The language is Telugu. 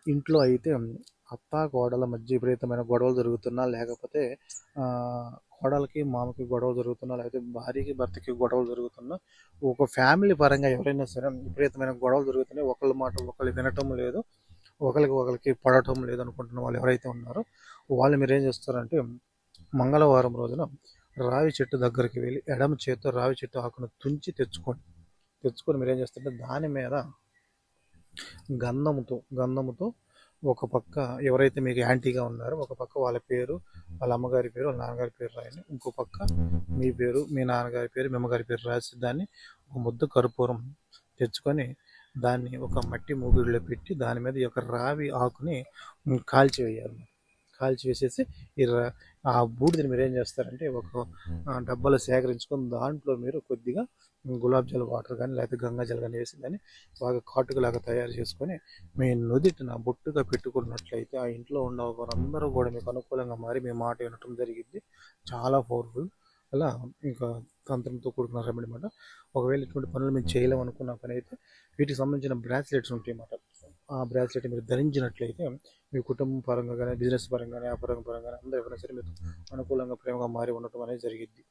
ఇంట్లో అయితే అత్త కోడల మధ్య విపరీతమైన గొడవలు జరుగుతున్నా, లేకపోతే కోడలికి మామకి గొడవలు జరుగుతున్నా, లేకపోతే భార్యకి భర్తకి గొడవలు జరుగుతున్నా, ఒక ఫ్యామిలీ పరంగా ఎవరైనా సరే విపరీతమైన గొడవలు జరుగుతున్నాయి, ఒకళ్ళ మాట ఒకళ్ళు వినటం లేదు, ఒకరికి ఒకరికి పడటం లేదు అనుకుంటున్న వాళ్ళు ఎవరైతే ఉన్నారో వాళ్ళు మీరు ఏం చేస్తారంటే మంగళవారం రోజున రావి చెట్టు దగ్గరికి వెళ్ళి ఎడమ చేత్తో రావి చెట్టు ఆకును తుంచి తెచ్చుకొని మీరు ఏం చేస్తారంటే దాని మీద గంధముతో ఒక పక్క ఎవరైతే మీకు యాంటీగా ఉన్నారో ఒక పక్క వాళ్ళ పేరు, వాళ్ళ అమ్మగారి పేరు, వాళ్ళ నాన్నగారి పేరు రాయండి. ఇంకో పక్క మీ పేరు, మీ నాన్నగారి పేరు, మీ అమ్మగారి పేరు రాసి దాన్ని ఒక ముద్ద కర్పూరం తెచ్చుకొని దాన్ని ఒక మట్టి మూగిడిలో పెట్టి దాని మీద ఈ యొక్క రావి ఆకుని కాల్చివేయాలి. కాల్చివేసేసి ఈ ఆ బూడిదని మీరు ఏం చేస్తారంటే ఒక డబ్బాలో సేకరించుకొని దాంట్లో మీరు కొద్దిగా గులాబ్ జల్ వాటర్ కానీ లేకపోతే గంగా జల్ కానీ వేసి దాన్ని బాగా కాటుకలాగా తయారు చేసుకొని మీ నుదిటిన బొట్టుగా పెట్టుకున్నట్లయితే ఆ ఇంట్లో ఉన్న వారందరూ కూడా మీకు అనుకూలంగా మారి మీ మాట వినటం జరిగింది. చాలా పవర్ఫుల్. అలా ఇంకా తంత్రంతో కూడుకున్న రెమెడీ అనమాట. ఒకవేళ ఇటువంటి పనులు మేము చేయలేమనుకున్న పని అయితే వీటికి సంబంధించిన బ్రాస్లెట్స్ ఉంటాయి అన్నమాట. ఆ బ్రాస్లెట్ మీరు ధరించినట్లయితే మీ కుటుంబం పరంగా కానీ, బిజినెస్ పరంగా కానీ, వ్యాపారం పరంగా కానీ అందరూ ఎవరైనా సరే మీకు అనుకూలంగా ప్రేమగా మారి ఉండటం అనేది జరిగింది.